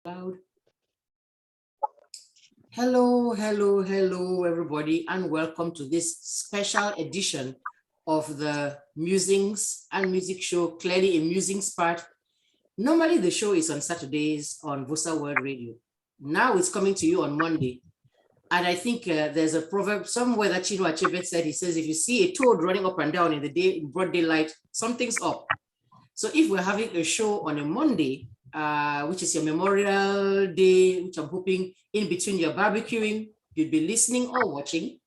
Loud. Hello, everybody, and welcome to this special edition of the Musings and Music Show, clearly a musings part. Normally, the show is on Saturdays on Vosaworld Radio. Now it's coming to you on Monday. And I think there's a proverb somewhere that Chino Achebe said, he says, if you see a toad running up and down in the day, in broad daylight, something's up. So if we're having a show on a Monday, which is your Memorial Day, which I'm hoping in between your barbecuing, you'd be listening or watching,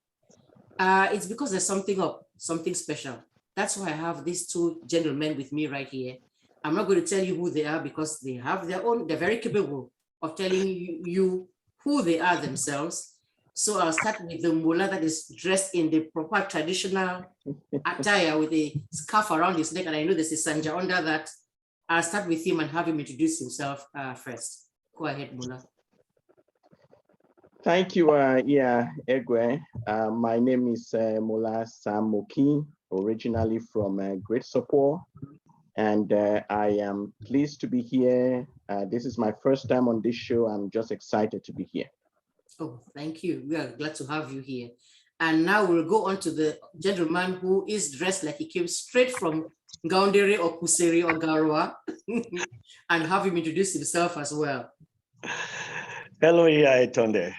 it's because there's something up, something special. That's why I have these two gentlemen with me right here. I'm not going to tell you who they are because they have their own, they're very capable of telling you who they are themselves. So I'll start with the mullah that is dressed in the proper traditional attire with a scarf around his neck, and I know there's a sanja under that. I'll start with him and have him introduce himself first. Go ahead, mullah. Thank you, EGBE. My name is Mullah Sam Moki, originally from Great Support, and I am pleased to be here. This is my first time on this show. I'm just excited to be here. Oh, thank you. We are glad to have you here. And now we'll go on to the gentleman who is dressed like he came straight from Gaundere or Kuseri or Garwa and have him introduce himself as well. Hello, Tonde.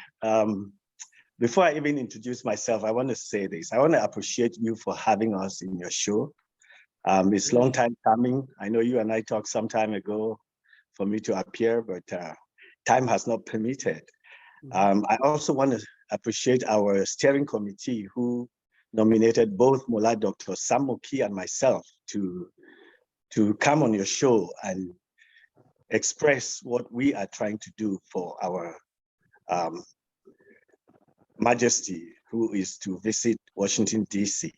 Before I even introduce myself, I want to say this. I want to appreciate you for having us in your show. It's a long time coming. I know you and I talked some time ago for me to appear, but time has not permitted. I also want to appreciate our steering committee who nominated both Mullah Dr. Sam Moki and myself to come on your show and express what we are trying to do for our Majesty, who is to visit Washington, D.C.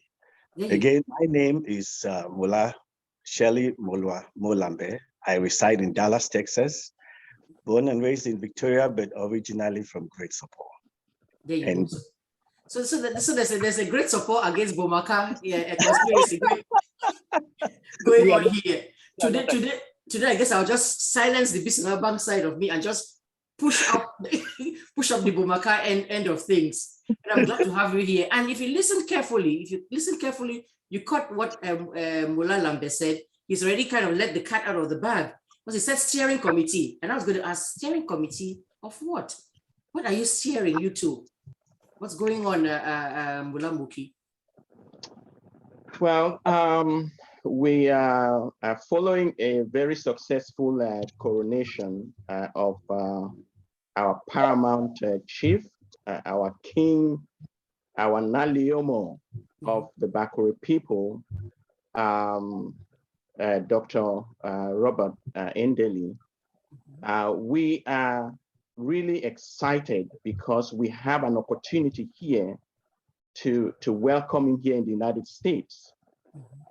Again, my name is Mullah Shelley Molambe. I reside in Dallas, Texas. Born and raised in Victoria, but originally from Great Support. There you go. So there's a great support against Bomaka, a conspiracy going on here. Today, I guess I'll just silence the business bank side of me and just push up the Bomaka end of things. And I'm glad to have you here. And if you listen carefully, you caught what Mullah Lambe said. He's already kind of let the cat out of the bag. Because he said steering committee, and I was going to ask, steering committee of what? What are you steering you to? What's going on, Mullah Moki? Well, we are following a very successful coronation of our paramount chief, our king, our Naliomo of the Bakure people, Dr. Robert Endeley. We are really excited because we have an opportunity here to welcome him here in the United States.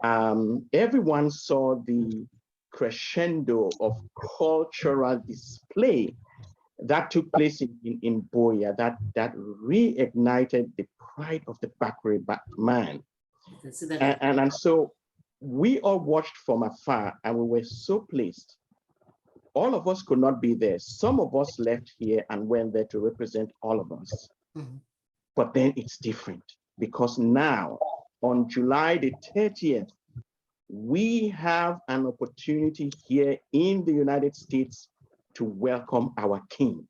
Everyone saw the crescendo of cultural display that took place in BUEA, that reignited the pride of the Bakure man. And so we all watched from afar and we were so pleased. All of us could not be there. Some of us left here and went there to represent all of us. But then it's different because now on July the 30th, we have an opportunity here in the United States to welcome our king.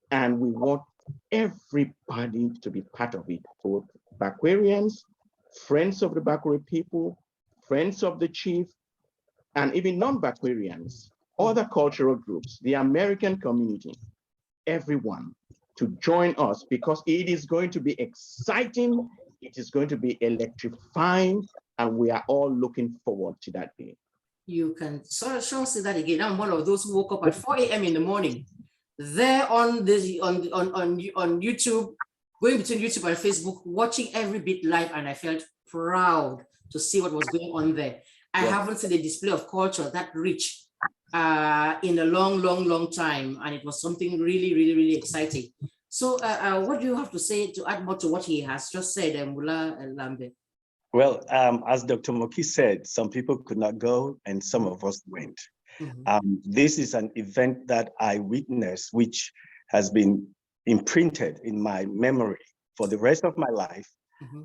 And we want everybody to be part of it, both Bakwarians, friends of the Bakure people, friends of the chief, and even non-Bakwarians, other cultural groups, the American community, everyone to join us because it is going to be exciting, it is going to be electrifying, and we are all looking forward to that day. You can sure say that again. I'm one of those who woke up at 4 a.m. in the morning, there on YouTube, going between YouTube and Facebook, watching every bit live, and I felt proud to see what was going on there. I haven't seen a display of culture that rich in a long time, and it was something really exciting. So what do you have to say to add more to what he has just said, Mullah Lambe? Well, as Dr. Moki said, some people could not go and some of us went. This is an event that I witnessed, which has been imprinted in my memory for the rest of my life.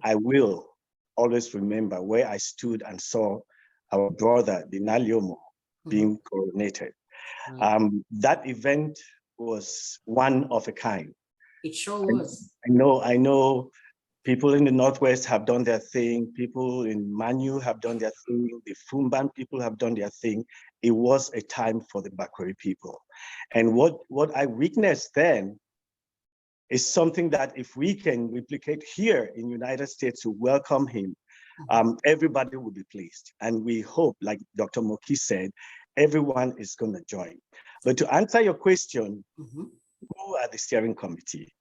I will always remember where I stood and saw our brother, the Naliomo, being coronated. That event was one of a kind. It sure was. I know people in the Northwest have done their thing. People in Manu have done their thing. The Fumban people have done their thing. It was a time for the Bakweri people. And what I witnessed then is something that if we can replicate here in the United States to welcome him, everybody will be pleased. And we hope, like Dr. Moki said, everyone is going to join. But to answer your question, who are the steering committee?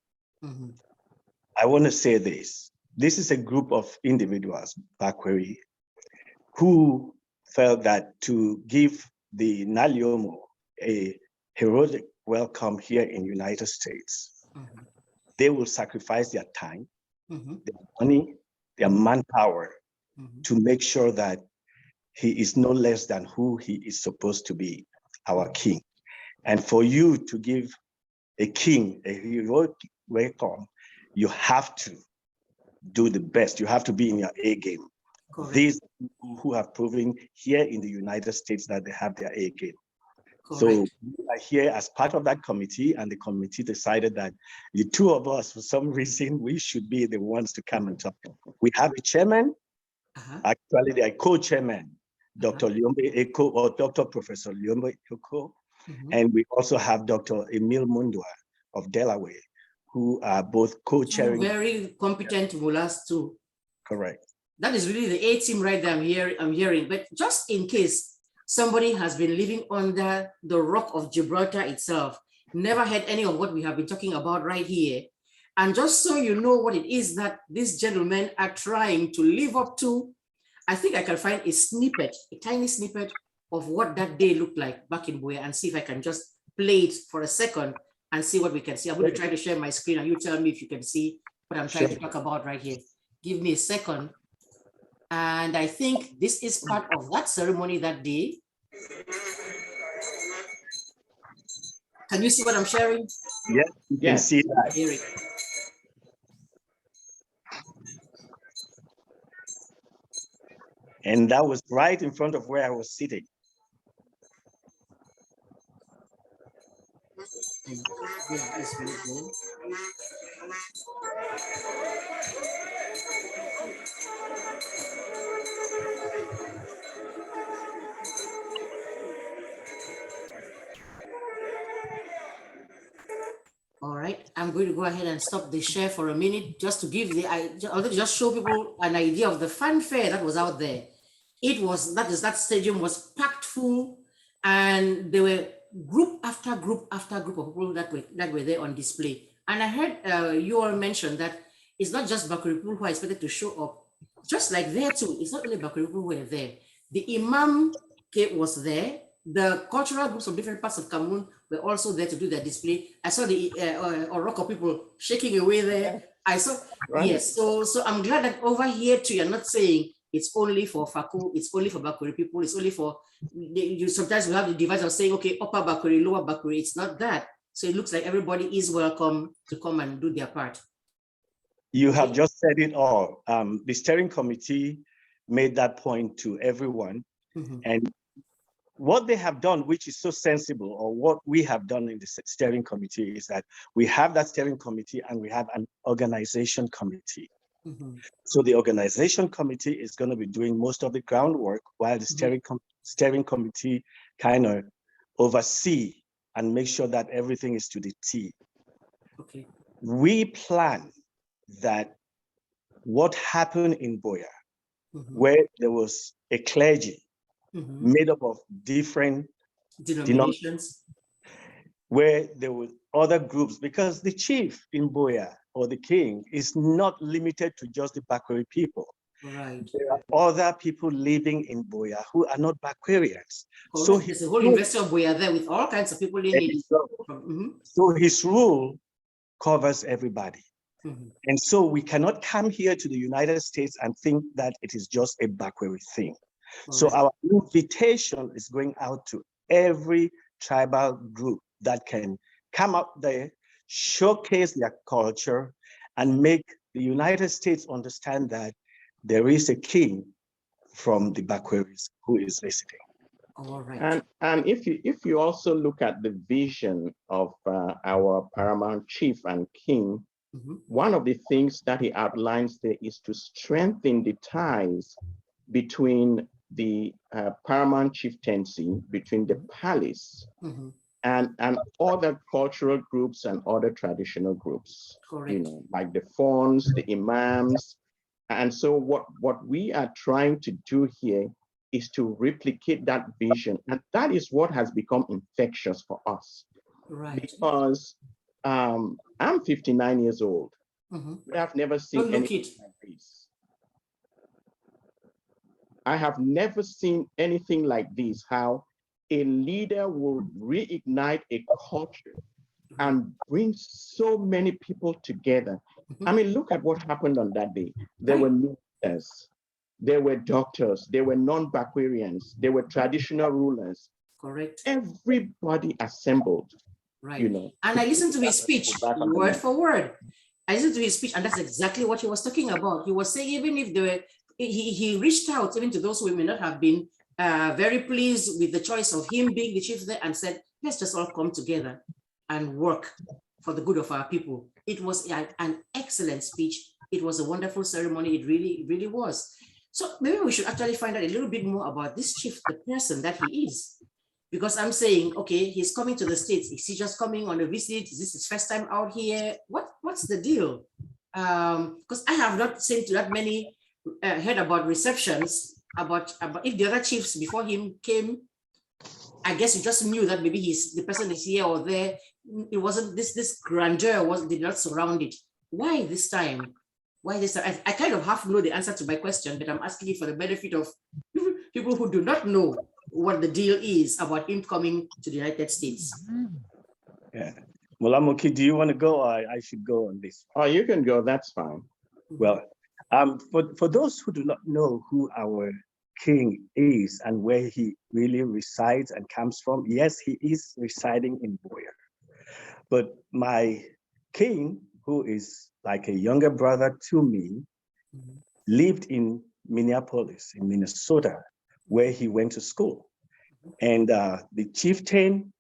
I want to say this. This is a group of individuals, Bakweri, who felt that to give the Naliomo a heroic welcome here in the United States, they will sacrifice their time, their money, their manpower to make sure that he is no less than who he is supposed to be, our king. And for you to give a king a heroic welcome, you have to do the best. You have to be in your A game. Correct. These people who have proven here in the United States that they have their A game. Correct. So we are here as part of that committee, and the committee decided that the two of us, for some reason, we should be the ones to come and talk. We have a chairman, actually they are co-chairman, Dr. Liombe Eko, or Dr. Professor Liombe Eko, and we also have Dr. Emil Mundwa of Delaware, who are both co-chairing. Very competent mullahs too. Correct. That is really the A team right there I'm hearing. But just in case somebody has been living under the rock of Gibraltar itself, never heard any of what we have been talking about right here, and just so you know what it is that these gentlemen are trying to live up to, I think I can find a snippet, a tiny snippet of what that day looked like back in BUEA, and see if I can just play it for a second and see what we can see. I'm going to try to share my screen and you tell me if you can see what I'm trying to talk about right here. Give me a second. And I think this is part of that ceremony that day. Can you see what I'm sharing? Yes, you can see that. Here it. And that was right in front of where I was sitting. All right, I'm going to go ahead and stop the share for a minute just to give just show people an idea of the fanfare that was out there. It was, that stadium was packed full, and there were group after group after group of people that were there on display. And I heard you all mention that it's not just Bakweri people who are expected to show up, just like there too. It's not only Bakweri people who were there. The Imam was there. The cultural groups of different parts of Cameroon were also there to do their display. I saw the Oroko people shaking away there. I saw, yes. So I'm glad that over here too, you're not saying it's only for Faku, it's only for Bakweri people, it's only for, sometimes we have the device of saying, okay, upper Bakweri, lower Bakweri. It's not that. So it looks like everybody is welcome to come and do their part. You have just said it all. The steering committee made that point to everyone. And what they have done, which is so sensible, or what we have done in the steering committee, is that we have that steering committee and we have an organization committee. So the organization committee is going to be doing most of the groundwork, while the steering committee kind of oversee and make sure that everything is to the T. Okay. We plan that what happened in BUEA, where there was a clergy made up of different denominations, where there were other groups, because the chief in BUEA, or the king, is not limited to just the Bakweri people. Right. There are other people living in BUEA who are not Bakwerians. So there's a whole university of BUEA there with all kinds of people in it. So his rule covers everybody. And so we cannot come here to the United States and think that it is just a Bakweri thing. So our invitation is going out to every tribal group that can come up there, showcase their culture, and make the United States understand that there is a king from the Bakweris who is visiting. All right. And if you also look at the vision of our paramount chief and king, one of the things that he outlines there is to strengthen the ties between the paramount chieftaincy, between the palace, and other cultural groups and other traditional groups. Correct. You know, like the Fons, the imams. And so what we are trying to do here is to replicate that vision. And that is what has become infectious for us. Right. Because I'm 59 years old. I have never seen anything like this. I have never seen anything like this, how a leader will reignite a culture and bring so many people together. I mean, look at what happened on that day. There were ministers, there were doctors, there were non-Bakwarians, there were traditional rulers. Correct. Everybody assembled. Right. You know. And I listened to his speech word for word. I listened to his speech, and that's exactly what he was talking about. He was saying, even if there were, he reached out even to those who may not have been very pleased with the choice of him being the chief there, and said, let's just all come together and work for the good of our people. It was an excellent speech. It was a wonderful ceremony. It really was. So maybe we should actually find out a little bit more about this chief, the person that he is. Because I'm saying, okay, he's coming to the States. Is he just coming on a visit? Is this his first time out here? What's the deal? Because I have not seen to that many, heard about receptions, about if the other chiefs before him came. I guess you just knew that maybe the person is here or there. It wasn't this grandeur did not surround it. Why this time? Why this time? I kind of half know the answer to my question, but I'm asking it for the benefit of people who do not know what the deal is about him coming to the United States. Yeah. Mulamuki, do you want to go, or I should go on this? Oh, you can go, that's fine. Well, for those who do not know who our king is and where he really resides and comes from, yes, he is residing in BUEA. But my king, who is like a younger brother to me, lived in Minneapolis, in Minnesota, where he went to school. And the chieftain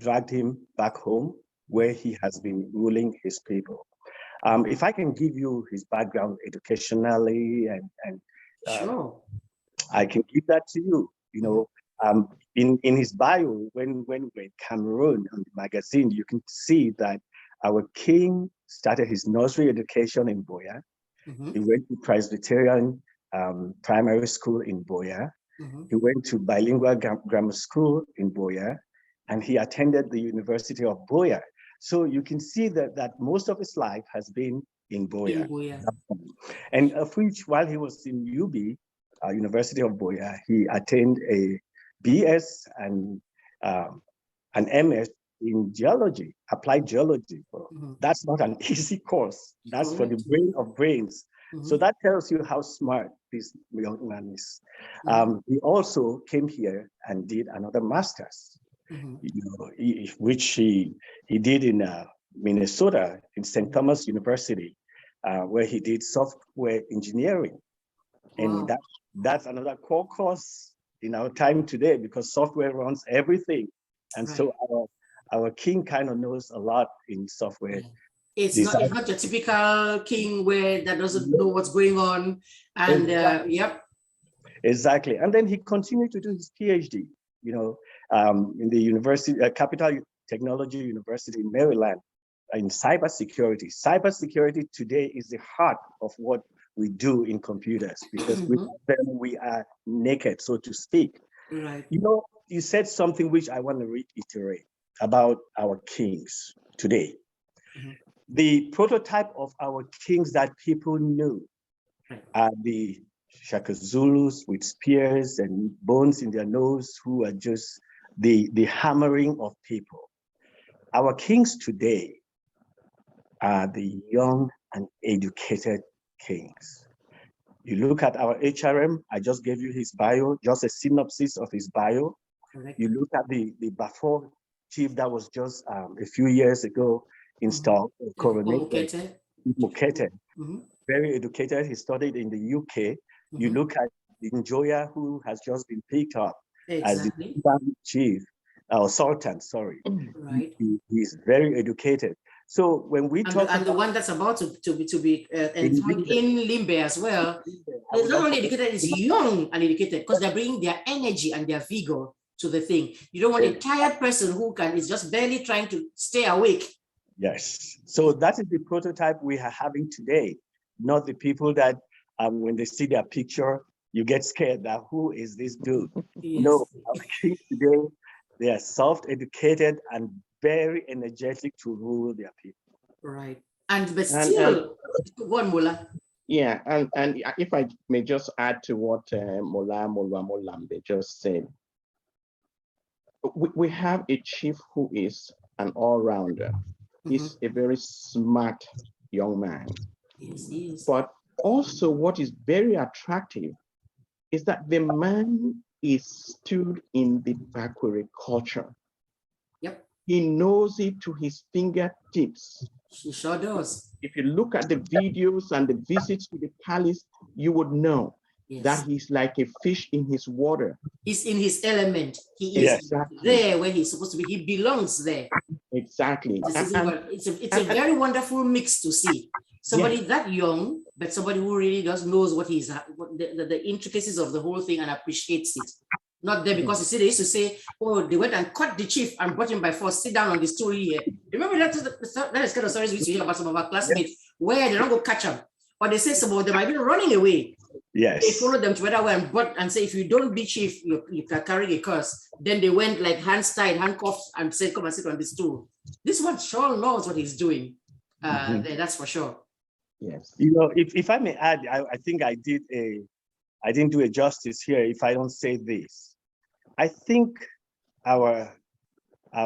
dragged him back home, where he has been ruling his people. If I can give you his background educationally, and sure, I can give that to you. You know, in his bio, when we're in Cameroon on the magazine, you can see that our king started his nursery education in BUEA. He went to Presbyterian primary school in BUEA. He went to bilingual grammar school in BUEA, and he attended the University of BUEA. So you can see that most of his life has been in BUEA. And of which, while he was in UB, University of BUEA, he attained a BS and an MS in geology, applied geology. That's not an easy course. That's for the brain of brains. So that tells you how smart this young man is. He also came here and did another master's, you know, which he did in Minnesota, in St. Thomas University, where he did software engineering. And that's another core course in our time today, because software runs everything. And so our king kind of knows a lot in software. It's not your typical king where that doesn't know what's going on. And yep. Exactly. And then he continued to do his PhD, you know, in the university, Capital Technology University in Maryland, in cybersecurity. Cybersecurity today is the heart of what we do in computers, because without them we are naked, so to speak. Right. You know, you said something which I want to reiterate about our kings today. The prototype of our kings that people knew are the Shaka Zulus with spears and bones in their nose, who are just the hammering of people. Our kings today are the young and educated kings. You look at our HRM, I just gave you his bio, just a synopsis of his bio. Correct. You look at the Bafo chief that was just a few years ago installed, coronated, Mukete, very educated. He studied in the UK. You look at Njoya, who has just been picked up as the chief, or sultan, sorry. Right. He's very educated. So when we talk about the one that's about to be enthroned in Limbe as well, it's not only educated, it's young and educated, because they're bringing their energy and their vigor to the thing. You don't want a tired person who is just barely trying to stay awake. Yes. So that is the prototype we are having today, not the people that when they see their picture, you get scared that who is this dude? Yes. No, our kids today, they are self-educated and very energetic to rule their people. Right. But still, go on, Mola. Yeah, and if I may just add to what Molambe just said, we have a chief who is an all-rounder. He's a very smart young man. Yes, he is. But also what is very attractive is that the man is stood in the Bakwere culture. Yep. He knows it to his fingertips. He sure does. If you look at the videos and the visits to the palace, you would know that he's like a fish in his water. He's in his element. He is there where he's supposed to be. He belongs there. Exactly. It's a very wonderful mix to see. Somebody that young, but somebody who really knows what he's, the intricacies of the whole thing and appreciates it. Not there because you see, they used to say, oh, they went and caught the chief and brought him by force, sit down on the stool here. Remember that is kind of stories we used to hear about some of our classmates where they don't go catch them. Or they say some of them are even running away. Yes. They followed them to where they were and say, if you don't be chief, you can carry a curse. Then they went like hands tied, handcuffed, and said, come and sit on the stool. This one sure knows what he's doing. That's for sure. Yes. You know, if I may add, I think I didn't do a justice here if I don't say this. I think our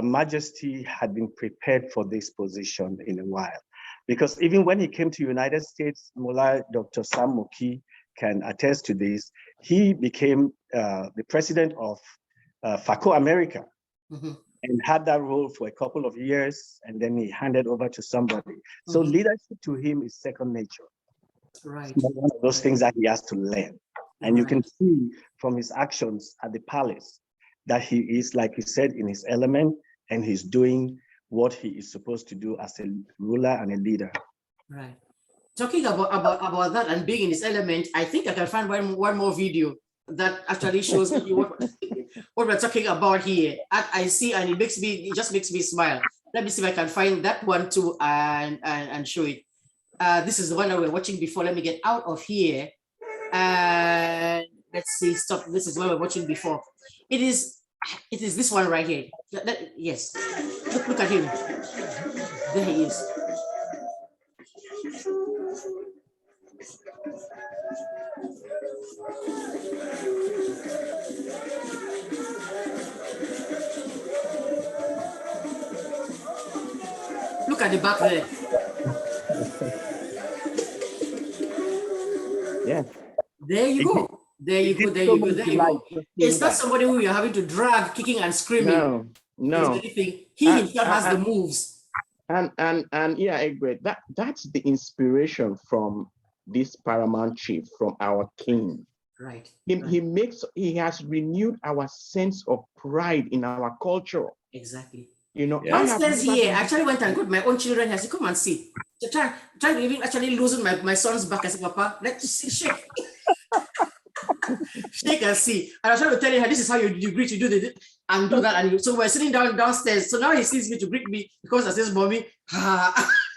Majesty had been prepared for this position in a while, because even when he came to United States, Mullah Dr. Sam Moki can attest to this. He became the president of FACO America and had that role for a couple of years, and then he handed over to somebody. So leadership to him is second nature. Right. It's one of those things that he has to learn. And you can see from his actions at the palace that he is, like he said, in his element, and he's doing what he is supposed to do as a ruler and a leader. Right. Talking about that and being in his element, I think I can find one more video that actually shows you what we're talking about here. I see, and it just makes me smile. Let me see if I can find that one too and show it. This is the one that we were watching before. Let me get out of here. Let's see, stop. This is what we're watching before. It is this one right here. Yes. Look at him. There he is. Look at the back there. Yeah. There you go. There you go. There you go. There you go. It's not somebody who you're having to drag, kicking and screaming. No. He himself has the moves. And yeah, EGBE, that's the inspiration from this paramount chief, from our king. Right. He has renewed our sense of pride in our culture. Exactly. You know, downstairs here, I actually went and got my own children. I said, come and see. So trying to even actually loosen my son's back. I said, Papa, let's see, shake. Shake and see. And I was trying to tell him, this is how you greet, you do this and do that. And so we're sitting downstairs. So now he sees me to greet me because I says, mommy,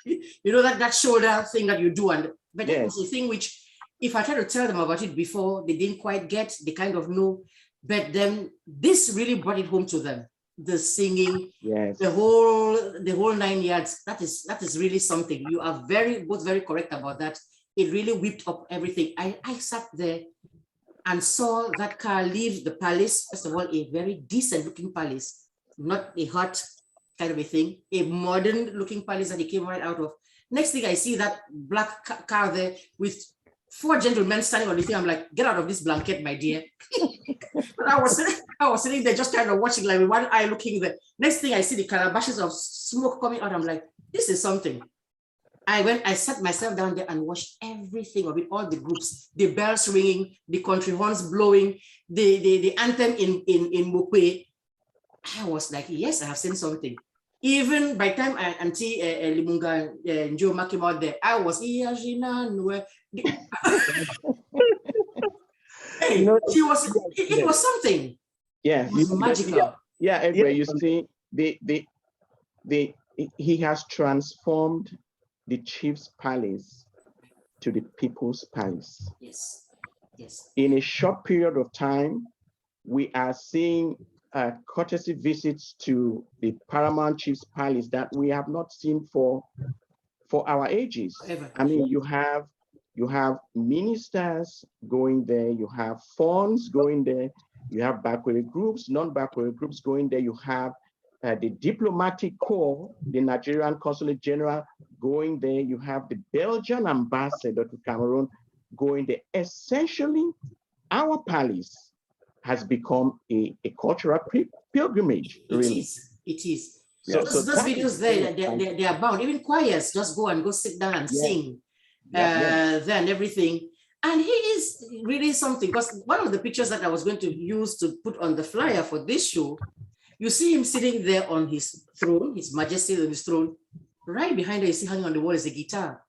you know, that shoulder thing that you do. But that was the thing which, if I tried to tell them about it before, they didn't quite get, they kind of know. But then this really brought it home to them. The singing, the whole 9 yards. That is really something. You are both very correct about that. It really whipped up everything. I sat there and saw that car leave the palace. First of all, a very decent looking palace, not a hut kind of a thing, a modern looking palace that he came right out of. Next thing I see that black car there with 4 gentlemen standing on the thing. I'm like, get out of this blanket, my dear. But I was sitting there just kind of watching, like with one eye looking there. Next thing I see the calabashes of smoke coming out. I'm like, this is something. I sat myself down there and watched everything of it, all the groups, the bells ringing, the country horns blowing, the anthem in Mokwe. I was like, yes, I have seen something. Even by the time Auntie Limunga and Joe came out there, I was hey, she was. It was something. Yeah, it was magical. Yeah, Egbe, you see, he has transformed the chief's palace to the people's palace. Yes, yes. In a short period of time, we are seeing courtesy visits to the paramount chief's palace that we have not seen for our ages. Forever. I mean, you have ministers going there, you have funds going there, you have backward groups, non-backward groups going there, you have the diplomatic corps, the Nigerian Consulate General going there, you have the Belgian ambassador to Cameroon going there. Essentially, our palace has become a cultural pilgrimage, really. It is. So those videos there, they are bound. Even choirs just go sit down and sing there and everything. And he is really something, because one of the pictures that I was going to use to put on the flyer for this show, you see him sitting there on his throne, His Majesty on his throne. Right behind her, you see hanging on the wall is a guitar.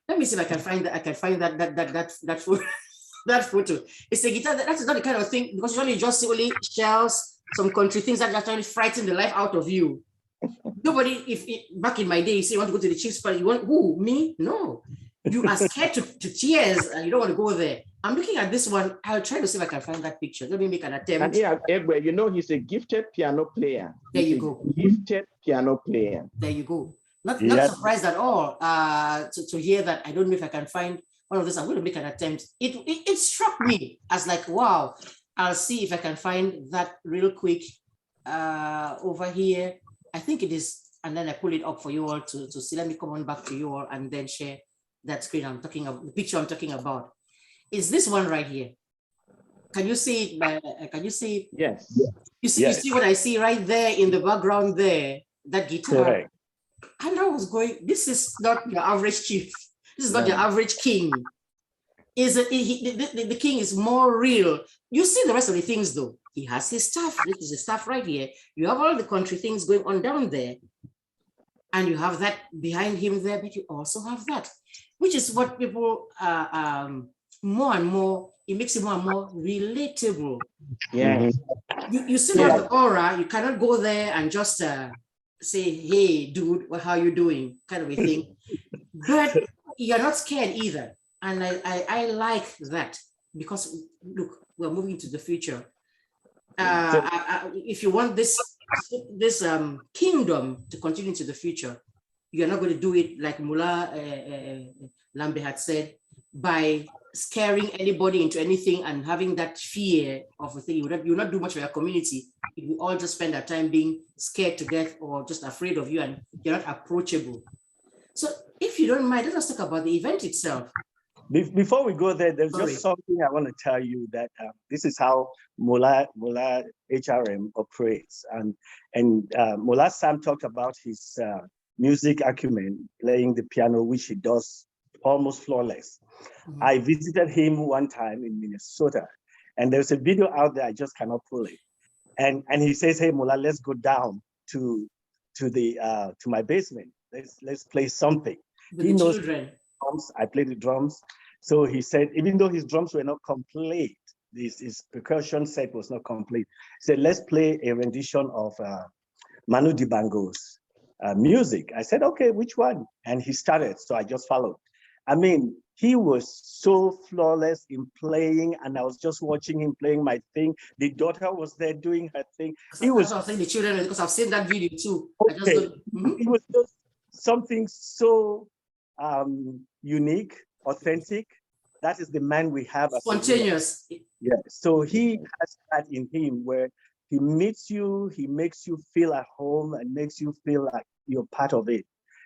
Let me see if I can find that. I can find that photo. That photo. It's a guitar. That is not the kind of thing, because usually you just see only shells, some country things that actually frighten the life out of you. Nobody, back in my day, you say you want to go to the chief's palace, you want who? Me? No. You are scared to tears and you don't want to go there. I'm looking at this one. I'll try to see if I can find that picture. Let me make an attempt. And yeah, Egbe, you know, he's a gifted piano player. There you go. Gifted piano player. There you go. Not surprised at all to hear that. I don't know if I can find one of this. I'm going to make an attempt. It struck me as like, wow, I'll see if I can find that real quick over here. I think it is. And then I pull it up for you all to see. Let me come on back to you all and then share that screen I'm talking about, the picture I'm talking about. Is this one right here? Can you see it? Can you see it? Yes. You see what I see right there in the background there, that guitar. Correct. And I was going, this is not your average chief. This is not your average king. The king is more real. You see the rest of the things though. He has his staff. This is the staff right here. You have all the country things going on down there. And you have that behind him there, but you also have that, which is what people more and more, it makes it more and more relatable. Yeah. You still have the aura. You cannot go there and just say, hey, dude, how you doing? Kind of a thing. But you're not scared either. And I like that, because look, we're moving to the future. If you want this kingdom to continue into the future, you're not going to do it like Mullah Lambe had said, by scaring anybody into anything and having that fear of a thing. You will not do much for your community. You will all just spend our time being scared to death or just afraid of you, and you're not approachable. So if you don't mind, let us talk about the event itself. Before we go there, there's just something I want to tell you, that this is how Mullah HRM operates. And Mullah Sam talked about his music acumen, playing the piano, which he does almost flawless. Mm-hmm. I visited him one time in Minnesota, and there's a video out there, I just cannot pull it. And he says, hey, Mullah, let's go down to my basement. Let's play something. With he knows children. Drums. I play the drums. So he said, even though his drums were not complete, his percussion set was not complete, he said, let's play a rendition of Manu Dibango's music. I said, okay, which one? And he started, so I just followed. I mean, he was so flawless in playing, and I was just watching him playing my thing. The daughter was there doing her thing. He was saying the children, because I've seen that video too. Okay. It was just something so unique, authentic. That is the man we have. Spontaneous. Yeah. So he has that in him, where he meets you, he makes you feel at home and makes you feel like you're part of it.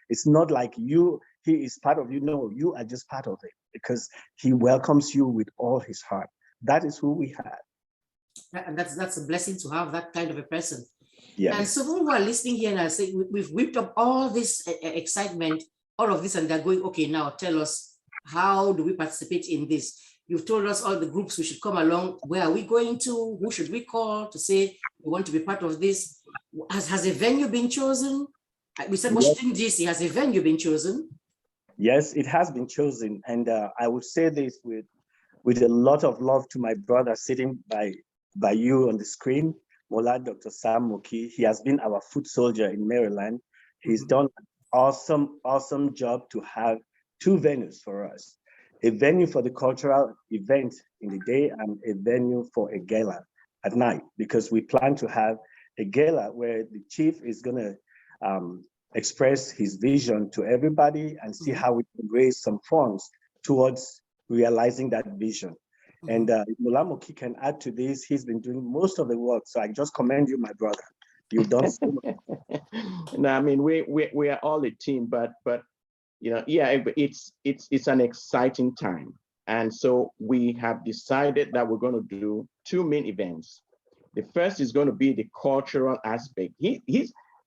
It's not like he is part of you. No, you are just part of it because he welcomes you with all his heart. That is who we have. And that's a blessing to have that kind of a person. Yeah. And so who are listening here and are saying, we've whipped up all this excitement, all of this, and they're going, okay, now tell us, how do we participate in this? You've told us all the groups we should come along. Where are we going to? Who should we call to say we want to be part of this? Has a venue been chosen? We said Washington, D.C. Has a venue been chosen? Yes, it has been chosen. And I would say this with a lot of love to my brother sitting by you on the screen, Mola Dr. Sam Moki. He has been our foot soldier in Maryland. He's done an awesome job to have 2 venues for us. A venue for the cultural event in the day and a venue for a gala at night, because we plan to have a gala where the chief is going to express his vision to everybody and see how we can raise some funds towards realizing that vision. And Mola Moki can add to this. He's been doing most of the work. So I just commend you, my brother. You've done so much. No, I mean, we are all a team, but you know, yeah, it's an exciting time. And so we have decided that we're going to do 2 main events. The first is going to be the cultural aspect.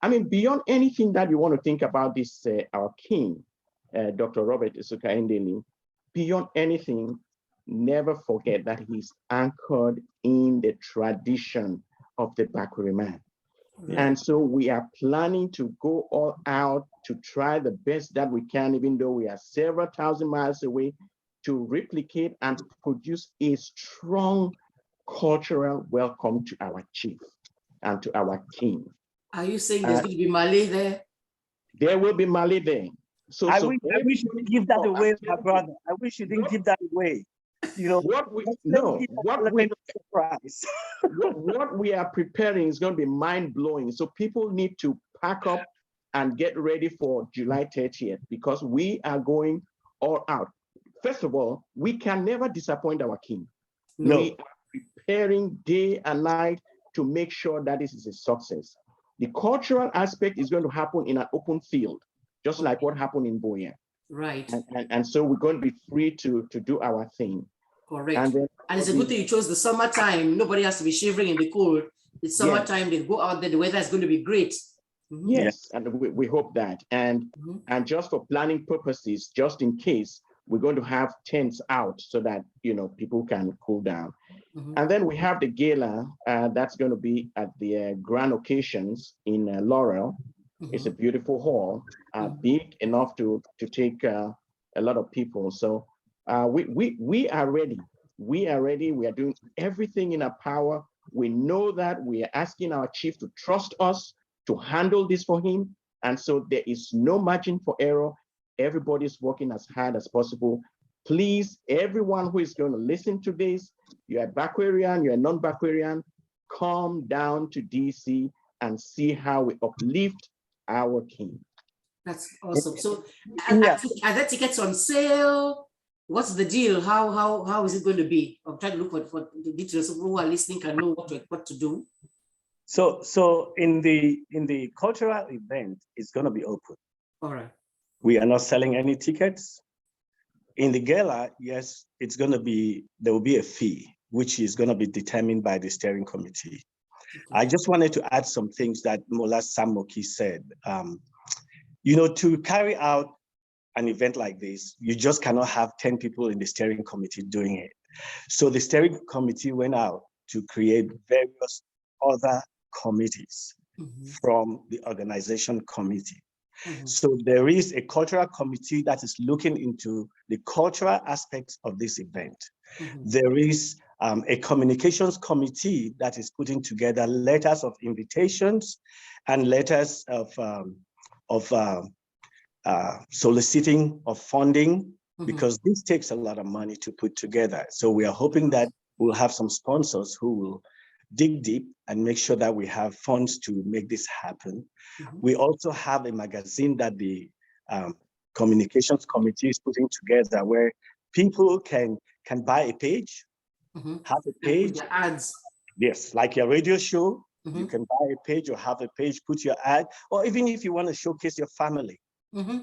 I mean, beyond anything that you want to think about this, our king, Dr. Robert ESUKA Endeley, beyond anything, never forget that he's anchored in the tradition of the Bakweri man. Yeah. And so we are planning to go all out to try the best that we can, even though we are several thousand miles away, to replicate and produce a strong cultural welcome to our chief and to our king. Are you saying there's going to be Malay there? There will be Malay there. So I wish you didn't give that away, my brother. I wish you didn't give that away. You know, what we are preparing is going to be mind-blowing. So people need to pack up and get ready for July 30th, because we are going all out. First of all, we can never disappoint our king. No. We are preparing day and night to make sure that this is a success. The cultural aspect is going to happen in an open field, just like what happened in BUEA. Right. And so we're going to be free to do our thing. Correct. And it's a good thing you chose the summertime. Nobody has to be shivering in the cold. It's summertime. They go out there. The weather is going to be great. Yes, and we hope that. And just for planning purposes, just in case, we're going to have tents out so that, you know, people can cool down. And then we have the gala that's going to be at the Grand Occasions in Laurel. It's a beautiful hall, big enough to take a lot of people. So we are ready. We are ready. We are doing everything in our power. We know that we are asking our chief to trust us to handle this for him. And so there is no margin for error. Everybody's working as hard as possible. Please, everyone who is going to listen to this, you're a Bakwerian, you're a non-Bakwerian, come down to DC and see how we uplift our king. That's awesome. So are there tickets on sale? What's the deal? How is it going to be? I'm trying to look for the details so who are listening can know what to do. So in the cultural event, it's going to be open. All right. We are not selling any tickets. In the gala, yes, there will be a fee, which is going to be determined by the steering committee. I just wanted to add some things that Mola Samoki said. You know, to carry out an event like this, you just cannot have 10 people in the steering committee doing it. So the steering committee went out to create various other committees from the organization committee. So there is a cultural committee that is looking into the cultural aspects of this event. There is a communications committee that is putting together letters of invitations and letters of soliciting of funding, because this takes a lot of money to put together. So we are hoping that we'll have some sponsors who will dig deep and make sure that we have funds to make this happen. We also have a magazine that the communications committee is putting together where people can buy a page, have a page. Ads. Yes, like your radio show, you can buy a page or have a page, put your ad, or even if you want to showcase your family, Okay.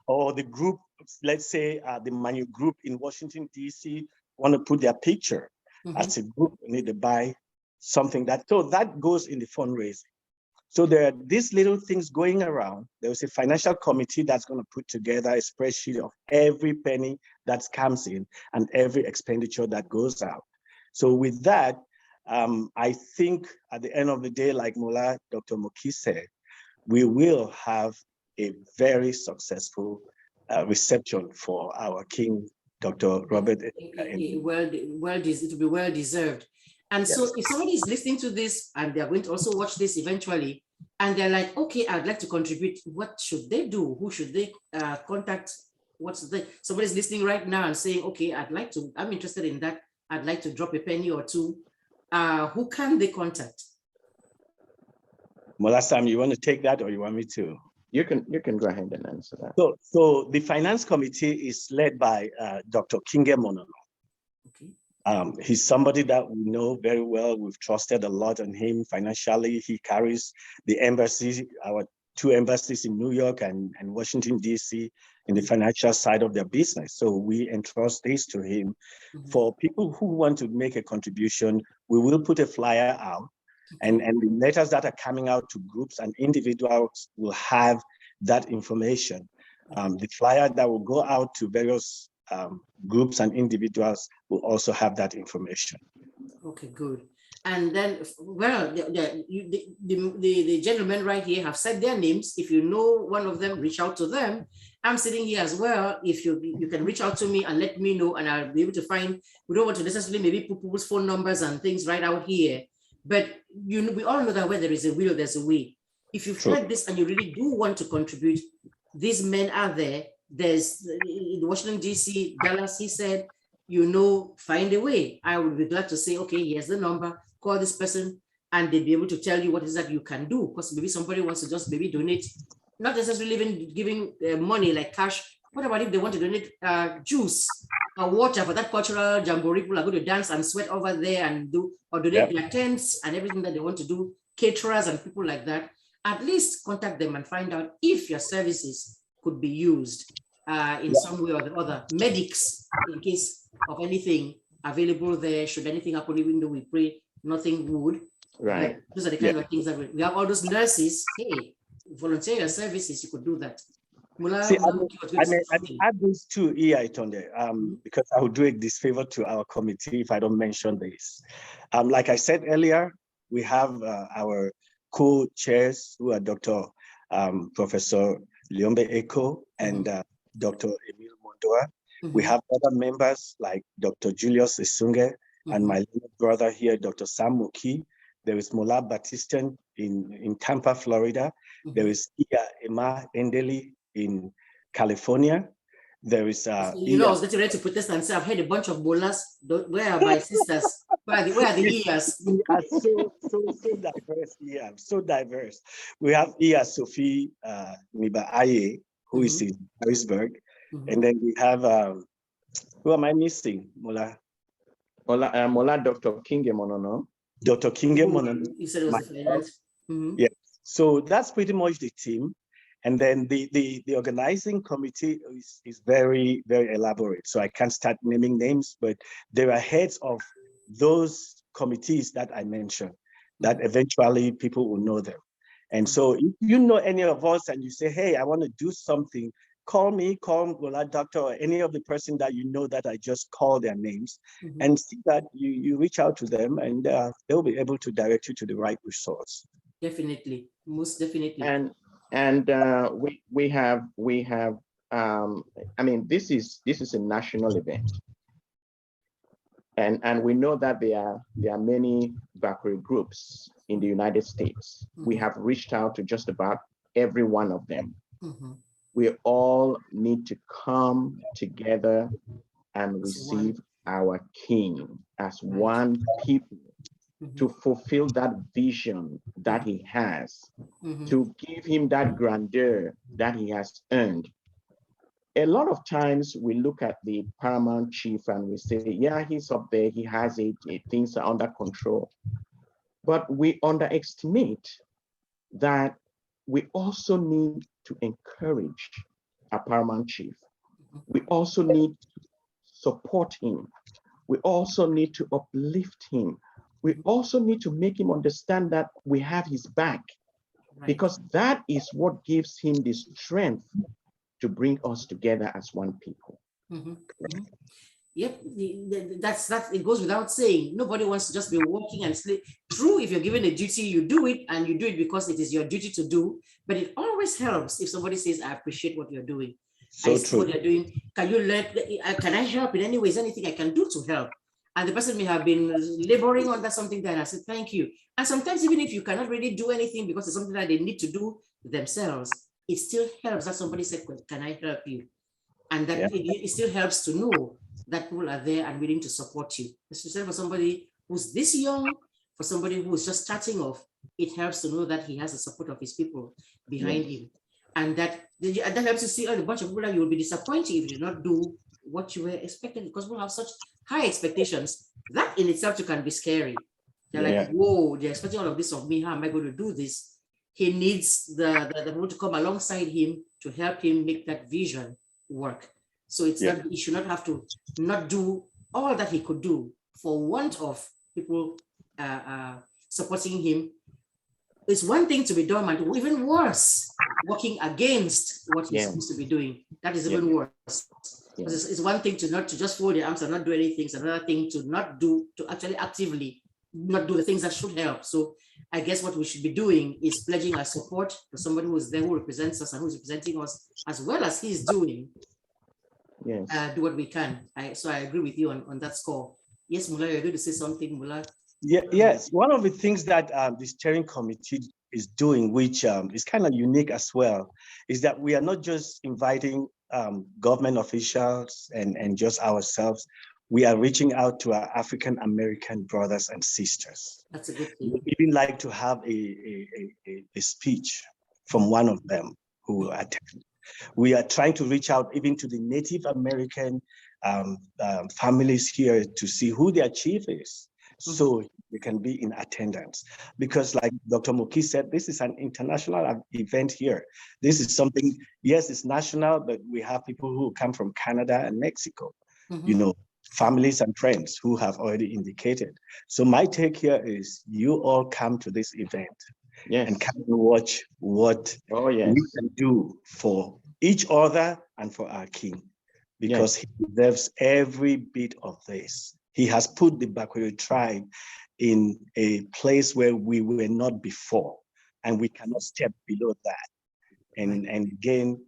Or the group, let's say the Manu group in Washington, D.C. want to put their picture as a group, need to buy something so that goes in the fundraising. So there are these little things going around. There's a financial committee that's going to put together a spreadsheet of every penny that comes in and every expenditure that goes out. So with that, I think at the end of the day, like Mola, Dr. Moki said, we will have a very successful reception for our King, Dr. Robert. It will be well deserved. And so if somebody is listening to this and they're going to also watch this eventually, and they're like, okay, I'd like to contribute, what should they do? Who should they contact? Somebody's listening right now and saying, okay, I'm interested in that. I'd like to drop a penny or two. Who can they contact? Mola Sam, you want to take that or you want me to? You can go ahead and answer that. So the finance committee is led by Dr. Kinge Monono. Okay. He's somebody that we know very well. We've trusted a lot on him financially. He carries the embassy, our 2 embassies in New York and Washington, D.C. in the financial side of their business. So we entrust this to him. For people who want to make a contribution, we will put a flyer out. And the letters that are coming out to groups and individuals will have that information. The flyer that will go out to various groups and individuals will also have that information. Okay, good. And then, well, the gentlemen right here have said their names. If you know one of them, reach out to them. I'm sitting here as well. If you can reach out to me and let me know, and I'll be able to find. We don't want to necessarily maybe put people's phone numbers and things right out here. But we all know that where there is a will, there's a way. If you've heard this and you really do want to contribute, these men are there. There's in Washington, D.C., Dallas, he said, find a way. I would be glad to say, okay, here's the number, call this person, and they'll be able to tell you what is that you can do. Because maybe somebody wants to just maybe donate, not necessarily even giving money like cash. What about if they want to donate juice or water for that cultural jamboree? People are going to dance and sweat over there and donate their tents and everything that they want to do, caterers and people like that. At least contact them and find out if your services could be used in some way or the other. Medics, in case of anything available there, should anything happen, even though we pray nothing would. Right. But those are the kind of things that we have. All those nurses, hey, volunteer your services, you could do that. See, I may add this to Tonde, because I will do a disfavor to our committee if I don't mention this. Like I said earlier, we have our co-chairs who are Dr. Professor Liombe Eko and Dr. Emil Mondoa. We have other members like Dr. Julius Isunge and my little brother here, Dr. Sam Muki. There is Mola Batistan in Tampa, Florida. There is ESUKA Endeley in California. There is I was getting ready to put this and say, I've heard a bunch of bolas. Where are my sisters? Where are the ears? We are so diverse here, so diverse. We have Sophie Nibaaye, who is in Harrisburg. And then we have, who am I missing, Mola? Mola Dr. Kinge Monono. Dr. Kinge Monono. You said it was the finance. Yeah, so that's pretty much the team. And then the organizing committee is very, very elaborate. So I can't start naming names, but there are heads of those committees that I mentioned that eventually people will know them. And so if you know any of us and you say, hey, I want to do something, call me, call Mola Doctor or any of the person that you know that I just call their names and see that you reach out to them and they'll be able to direct you to the right resource. Definitely, most definitely. And we have I mean, this is a national event, and we know that there are many Bakri groups in the United States. We have reached out to just about every one of them. We all need to come together and receive our King as one people, to fulfill that vision that he has, to give him that grandeur that he has earned. A lot of times we look at the paramount chief and we say, yeah, he's up there, he has it, things are under control. But we underestimate that we also need to encourage our paramount chief. We also need to support him. We also need to uplift him. We also need to make him understand that we have his back, because that is what gives him the strength to bring us together as one people. Yep, that's that. It goes without saying. Nobody wants to just be working and sleep. True, if you're given a duty, you do it, and you do it because it is your duty to do. But it always helps if somebody says, "I appreciate what you're doing. I see what you're doing. Can you let? Can I help in any ways? Anything I can do to help?" And the person may have been laboring under something that I said, "Thank you." And sometimes even if you cannot really do anything because it's something that they need to do themselves, it still helps that somebody said, "Can I help you?" And that it still helps to know that people are there and willing to support you. Especially for somebody who's this young, for somebody who's just starting off, it helps to know that he has the support of his people behind him. And that helps you see a bunch of people that you will be disappointed if you do not do what you were expecting, because people have such high expectations. That in itself can be scary. They're like, whoa, they're expecting all of this of me. How am I going to do this? He needs the people to come alongside him to help him make that vision work. So it's not, he should not have to not do all that he could do for want of people supporting him. It's one thing to be dormant, even worse, working against what he's supposed to be doing. That is even worse. It's one thing to not to just fold your arms and not do anything. It's another thing to not do, to actually actively not do the things that should help. So I guess what we should be doing is pledging our support to somebody who is there, who represents us and who's representing us, as well as he's doing. Do what we can. So I agree with you on that score. Yes, Mullah, you're going to say something, Mullah? Yes, one of the things that the steering committee is doing, which is kind of unique as well, is that we are not just inviting government officials and just ourselves. We are reaching out to our African American brothers and sisters. That's a good thing. We'd even like to have a speech from one of them who attend. We are trying to reach out even to the Native American families here to see who their chief is, so they can be in attendance. Because like Dr. Moki said, this is an international event here. This is something, yes, it's national, but we have people who come from Canada and Mexico, you know, families and friends who have already indicated. So my take here is you all come to this event and come and watch what we can do for each other and for our king, because he deserves every bit of this. He has put the Bakweri tribe in a place where we were not before, and we cannot step below that. And again,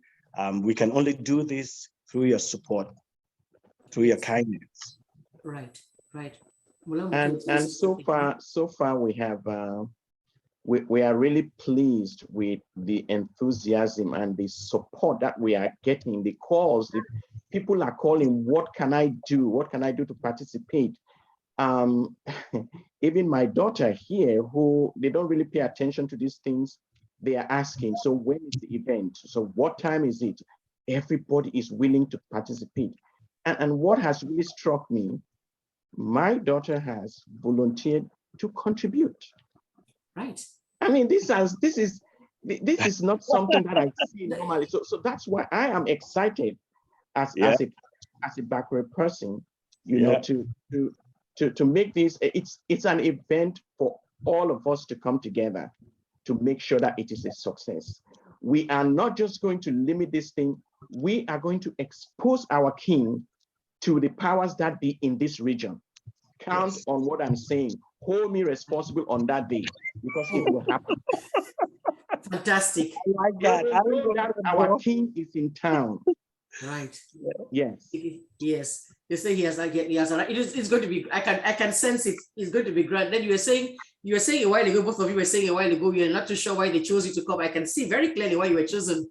we can only do this through your support, through your kindness. Right. And so far we have we are really pleased with the enthusiasm and the support that we are getting. The calls, the people are calling, what can I do? What can I do to participate? Even my daughter here, who they don't really pay attention to these things, they are asking, so when is the event? So what time is it? Everybody is willing to participate. And what has really struck me, my daughter has volunteered to contribute. Right. I mean, this is not something that I see normally. So that's why I am excited as a backward person, you know, to make this. It's an event for all of us to come together to make sure that it is a success. We are not just going to limit this thing. We are going to expose our king to the powers that be in this region. Count on what I'm saying. Hold me responsible on that day, because it will happen. Fantastic. Oh my God. I know that our king is in town. Right. Yes. Yes. They say he has it's going to be, I can sense it. It's going to be grand. Then you were saying a while ago, both of you were saying a while ago, you're not too sure why they chose you to come. I can see very clearly why you were chosen.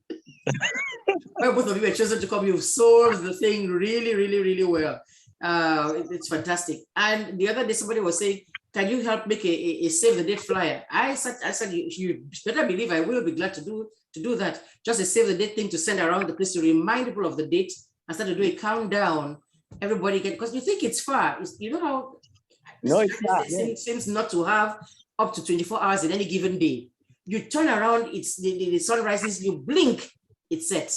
Why both of you were chosen to come. You've sold the thing really, really, really well. It's fantastic. And the other day somebody was saying, can you help make a save the date flyer? I said you better believe I will be glad to do that. Just a save the date thing to send around the place to remind people of the date and start to do a countdown. Everybody get, because you think it's far. You know how it's not. It seems not to have up to 24 hours in any given day. You turn around, it's the sun rises, you blink, it's set.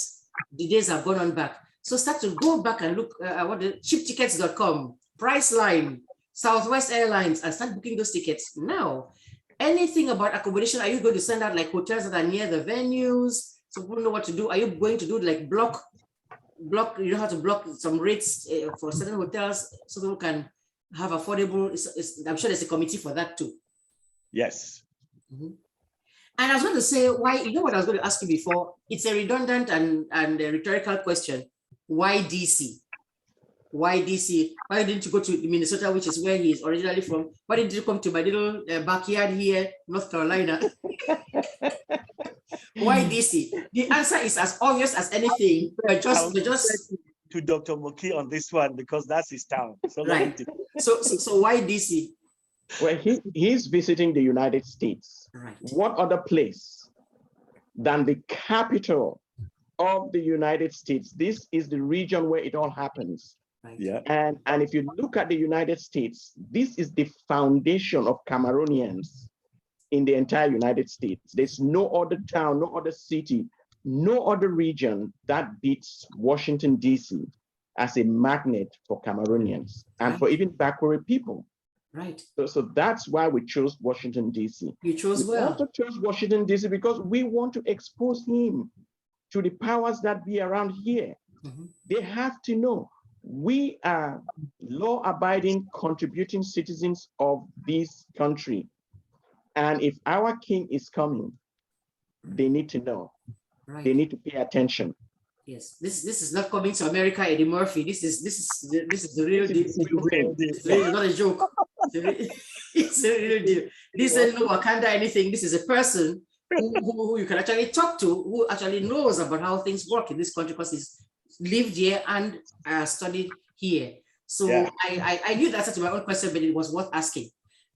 The days have gone on back. So start to go back and look at what the cheaptickets.com, Priceline, Southwest Airlines, and start booking those tickets now. Anything about accommodation, are you going to send out like hotels that are near the venues so people know what to do? Are you going to do like block, you know how to block some rates for certain hotels so people can have affordable, I'm sure there's a committee for that too. Yes. Mm-hmm. And I was going to say, why, you know what I was going to ask you before? It's a redundant and a rhetorical question. Why DC? Why DC? Why didn't you go to Minnesota, which is where he is originally from? Why didn't you come to my little backyard here, North Carolina? Why DC? The answer is as obvious as anything. We're just to Dr. Moki on this one because that's his town. So right. So why DC? Well, he's visiting the United States. Right. What other place than the capital of the United States? This is the region where it all happens. Right. Yeah. And if you look at the United States, this is the foundation of Cameroonians in the entire United States. There's no other town, no other city, no other region that beats Washington, D.C. as a magnet for Cameroonians and for even backward people. Right. So that's why we chose Washington, D.C. You chose well. We also chose Washington, D.C. because we want to expose him to the powers that be around here. Mm-hmm. They have to know we are law-abiding, contributing citizens of this country. And if our king is coming, they need to know. Right. They need to pay attention. Yes, this is not coming to America, Eddie Murphy. This is the real deal. It's not a joke. It's a real deal. This is no Wakanda anything. This is a person who you can actually talk to, who actually knows about how things work in this country because he's lived here and studied here. So yeah. I knew the answer to my own question, but it was worth asking.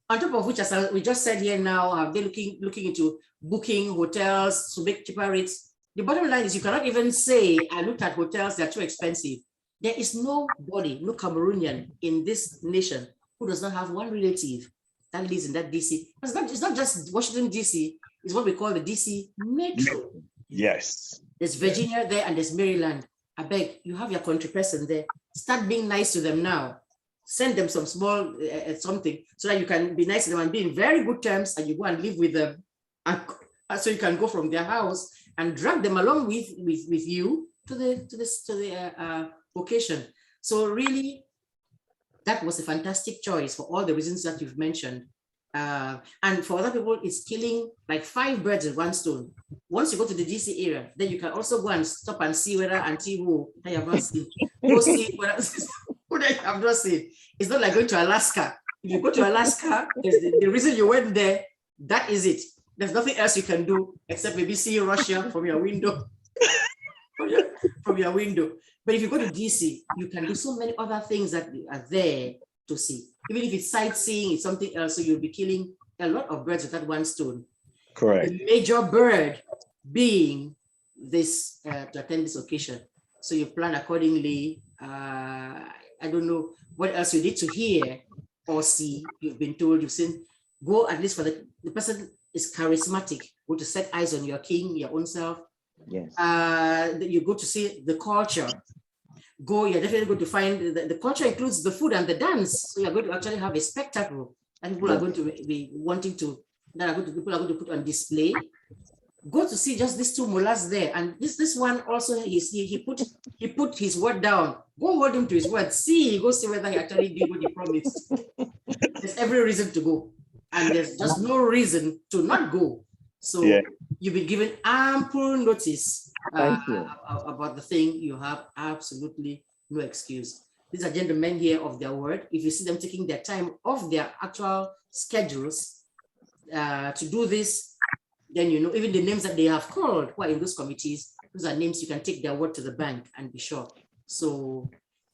On top of which, as we just said here now, they're looking into booking hotels to make cheaper rates. The bottom line is you cannot even say, I looked at hotels, they're too expensive. There is nobody, no Cameroonian in this nation who does not have one relative that lives in that DC. It's not just Washington, DC, it's what we call the DC Metro. Yes. There's Virginia there and there's Maryland. I beg, you have your country person there. Start being nice to them now. Send them some small something so that you can be nice to them and be in very good terms and you go and live with them. And so you can go from their house and drag them along with you to the location. So really, that was a fantastic choice for all the reasons that you've mentioned. And for other people, it's killing like 5 birds with one stone. Once you go to the DC area, then you can also go and stop and see whether Auntie Who that you have not seen. Go see whether who that you have not seen. It's not like going to Alaska. If you go to Alaska, the reason you went there, that is it. There's nothing else you can do except maybe see Russia from your window. from your window. But if you go to DC, you can do so many other things that are there to see. Even if it's sightseeing, it's something else. So you'll be killing a lot of birds with that one stone. Correct. The major bird being this to attend this occasion. So you plan accordingly. I don't know what else you need to hear or see. You've been told, you've seen. Go at least for the person is charismatic. Go to set eyes on your king, your own self. Yes. You go to see the culture. You're definitely going to find the culture includes the food and the dance. So you're going to actually have a spectacle and people are going to be wanting to, people are going to put on display. Go to see just these 2 mullahs there. And this one also, he put his word down. Go hold him to his word. Go see whether he actually did what he promised. There's every reason to go. And there's just no reason to not go. So yeah. You've been given ample notice about the thing. You have absolutely no excuse. These are gentlemen here of their word. If you see them taking their time off their actual schedules to do this, then you know even the names that they have called who are in those committees, those are names you can take their word to the bank and be sure. So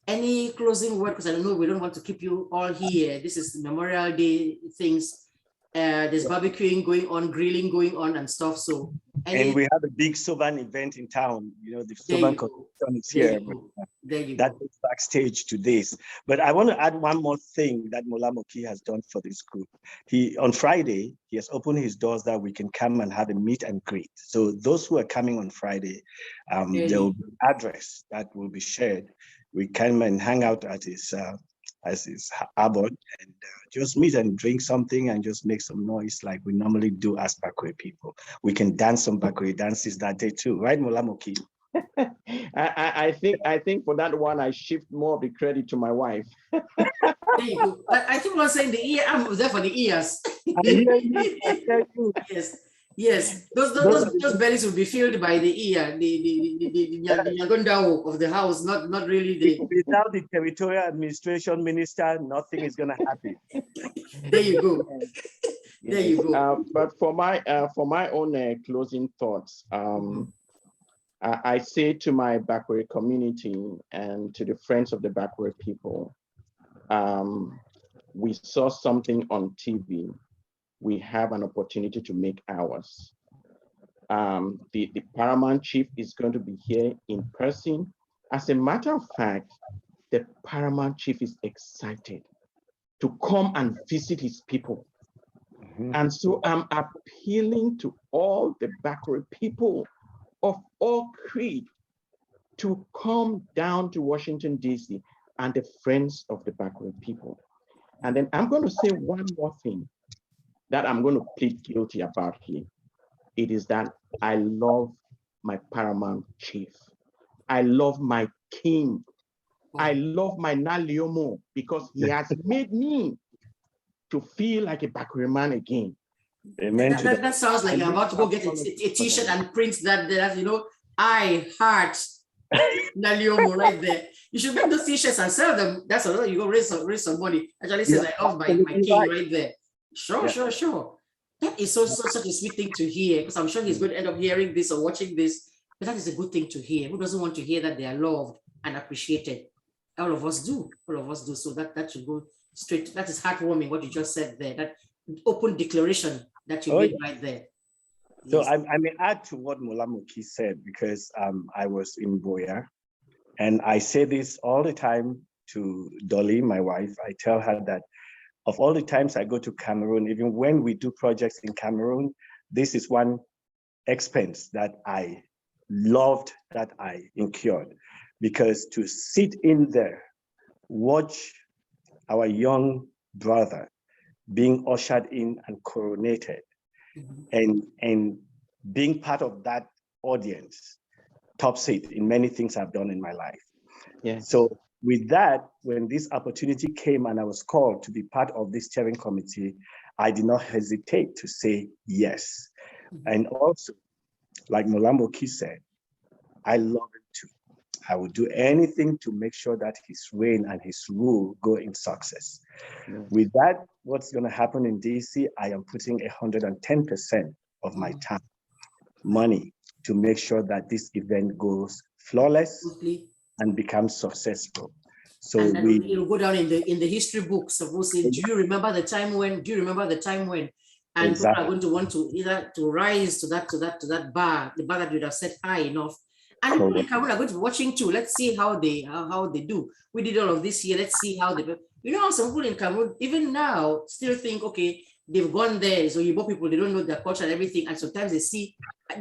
any closing word, because I know we don't want to keep you all here. This is Memorial Day things. There's barbecuing going on, grilling going on and stuff. So and we have a big Soban event in town. You know, the Soban competition is here. There you that go. dates back backstage to this. But I want to add one more thing that Molamoki has done for this group. On Friday, he has opened his doors that we can come and have a meet and greet. So those who are coming on Friday, there will be an address that will be shared. We come and hang out at his abode and just meet and drink something and just make some noise like we normally do as Bakwe people. We can dance some Bakwe dances that day too, right, Molamoki? I think for that one, I shift more of the credit to my wife. There you go. I think I was saying the ear. I'm there for the ears. Yes. Those bellies will be filled by the ear, the Nyagondao of the house, not really the. Without the territorial administration minister, nothing is going to happen. There you go. There you go. But for my own closing thoughts, I say to my Bakwe community and to the friends of the Bakwe people, we saw something on TV. We have an opportunity to make ours. The Paramount Chief is going to be here in person. As a matter of fact, the Paramount Chief is excited to come and visit his people. And so I'm appealing to all the Bakwe people of all creed to come down to Washington, D.C. and the friends of the Bakwe people. And then I'm going to say one more thing that I'm going to plead guilty about here. It is that I love my Paramount Chief. I love my king. I love my Naliomo because he has made me to feel like a Bakwe man again. Amen. That sounds like you're about to go get a t-shirt and print that, you know, I heart Naliomo right there. You should make those t-shirts and sell them. That's another, you go raise some money. Actually says I love my king right there. Sure. That is such a sweet thing to hear, because I'm sure he's going to end up hearing this or watching this. But that is a good thing to hear. Who doesn't want to hear that they are loved and appreciated? All of us do. So that should go straight. That is heartwarming what you just said there. That open declaration that you made right there. So yes. I may add to what Molamoki said, because I was in BUEA, and I say this all the time to Dolly, my wife. I tell her that of all the times I go to Cameroon, even when we do projects in Cameroon, this is one expense that I loved, that I incurred, because to sit in there, watch our young brother being ushered in and coronated, and being part of that audience, top seat in many things I've done in my life. Yeah. So with that, when this opportunity came and I was called to be part of this steering committee, I did not hesitate to say yes. And also, like Molamoki said, I love him too. I will do anything to make sure that his reign and his rule go in success. With that, what's going to happen in DC, I am putting 110% of my time, money, to make sure that this event goes flawless and becomes successful. So it'll go down in the history books. Suppose say, do you remember the time when? And people are going to want to either to rise to that bar, the bar that you'd have set high enough. And people in Cameroon are going to be watching too. Let's see how they do. We did all of this here. Let's see how they do. You know, some people in Cameroon, even now, still think, okay, they've gone there. So Igbo people, they don't know their culture and everything. And sometimes they see,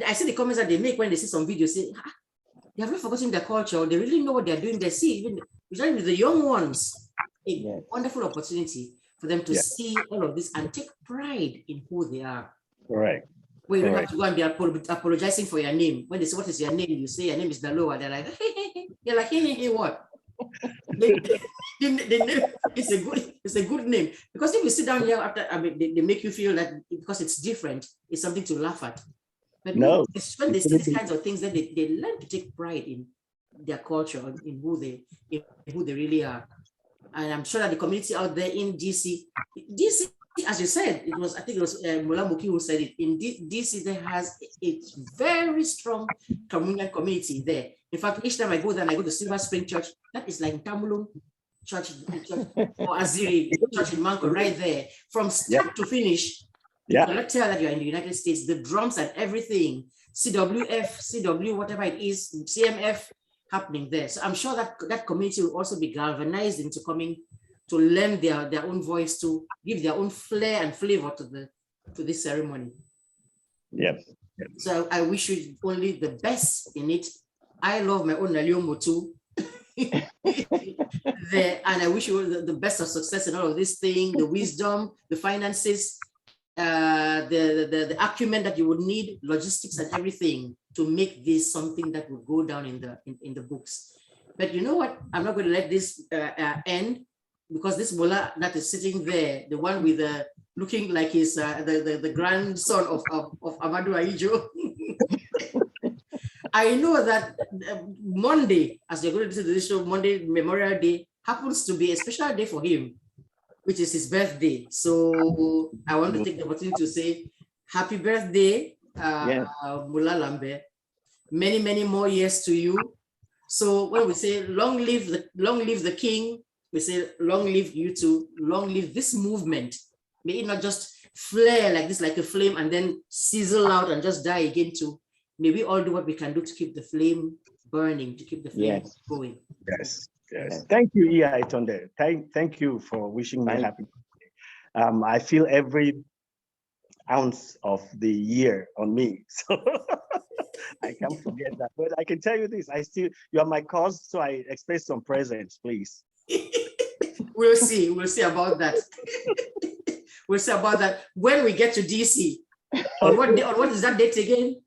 I see the comments that they make when they see some videos, say, they have not forgotten their culture. They really know what they're doing. They see, even with the young ones, a wonderful opportunity for them to see all of this and take pride in who they are. Right. Well, you don't have to go and be apologizing for your name. When they say, what is your name? You say, your name is Daloa. They're like, hey. You're like, hey, what? The name, it's a good name. Because if you sit down here after, they make you feel that because it's different, it's something to laugh at. But no, it's when they see these kinds of things that they learn to take pride in their culture, in who they really are. And I'm sure that the community out there in DC, as you said, I think it was Molamoki who said it, in DC there has a very strong communal community there. In fact, each time I go there and I go to Silver Spring Church, that is like Tamulung Church or Aziri Church in Manko, right there. From start to finish, you cannot tell that you're in the United States. The drums and everything, CW, whatever it is, CMF, happening there. So I'm sure that that community will also be galvanized into coming to lend their own voice, to give their own flair and flavor to this ceremony. Yep. So I wish you only the best in it. I love my own Naliomo too. And I wish you the best of success in all of this thing, the wisdom, the finances, the acumen that you would need, logistics and everything to make this something that will go down in the books. But you know what? I'm not going to let this end, because this Bola that is sitting there, the one with looking like he's the grandson of Amadou Ahijo. I know that Monday, as you're going to do this show, Monday Memorial Day happens to be a special day for him, which is his birthday. So I want to take the opportunity to say happy birthday, Mula Lambe. Many, many more years to you. So when we say long live the king, we say long live you too, long live this movement. May it not just flare like this, like a flame, and then sizzle out and just die again too. May we all do what we can do to keep the flame burning, to keep the flame going. Yes. Thank you, E.I. Tonde. Thank you for wishing me happy birthday. I feel every ounce of the year on me, so I can't forget that. But I can tell you this: you are my cause, so I expect some presents, please. We'll see about that. We'll see about that when we get to DC. On what is that date again?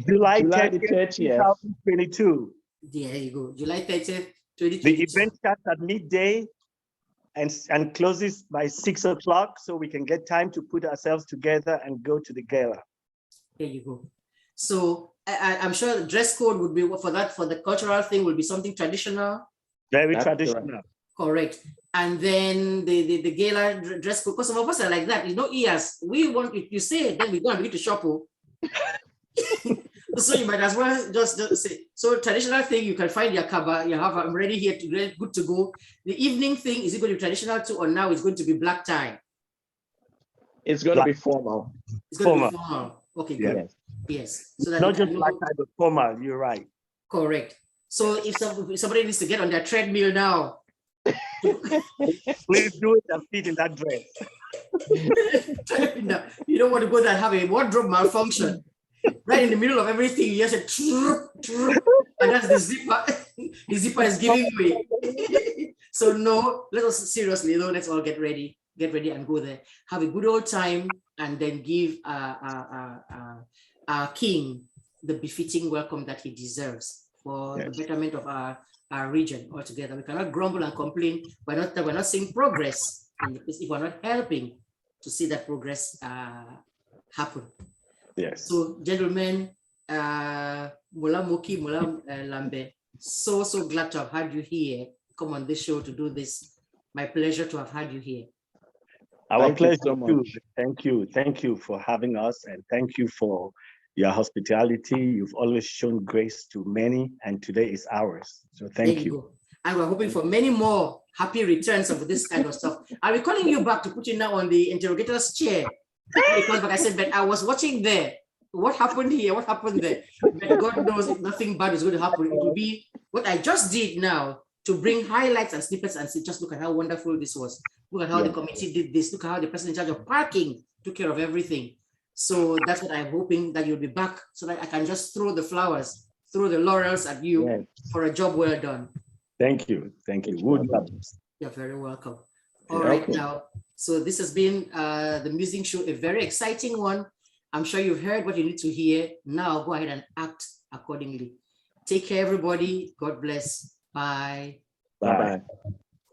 July 30th, 2022. There you go. July 30th, 2022. The event starts at midday and closes by 6 o'clock, so we can get time to put ourselves together and go to the gala. There you go. So I'm sure the dress code would be for the cultural thing will be something traditional. Very traditional. Correct. And then the gala dress code, because some of us are like that. You know, we want, if you say it, then we're going to begin to shop. So you might as well just say, so traditional thing, you can find your kaba, you have, I'm ready here, good to go. The evening thing, is it going to be traditional too, or now it's going to be black tie? It's going to be formal. It's going to be formal. Okay, good. Yes. So that not just black tie, but formal, you're right. Correct. So if somebody needs to get on their treadmill now, please do it and fit in that dress. You don't want to go there and have a wardrobe malfunction. Right in the middle of everything, you just say, and that's the zipper. The zipper is giving way. So no, let us seriously, let's all get ready and go there. Have a good old time, and then give our king the befitting welcome that he deserves for the betterment of our region altogether. We cannot grumble and complain. We're not seeing progress if we're not helping to see that progress happen. Yes. So, gentlemen, Mula Moki, Mula Lambe, so glad to have had you here. Come on this show to do this. My pleasure to have had you here. Our pleasure too. Thank you for having us, and thank you for your hospitality. You've always shown grace to many, and today is ours. So thank you. Go. And we're hoping for many more happy returns of this kind of stuff. I'll be calling you back to put you now on the interrogator's chair. Because like I said, but I was watching there. What happened here? What happened there? But God knows nothing bad is going to happen. It will be what I just did now, to bring highlights and snippets and see, just look at how wonderful this was. Look at how the committee did this. Look at how the person in charge of parking took care of everything. So that's what I'm hoping, that you'll be back so that I can just throw the flowers, throw the laurels at you for a job well done. Thank you. You're very welcome. All right, now, so this has been the Musing Show, a very exciting one. I'm sure you've heard what you need to hear. Now go ahead and act accordingly. Take care, everybody. God bless. Bye. Bye-bye.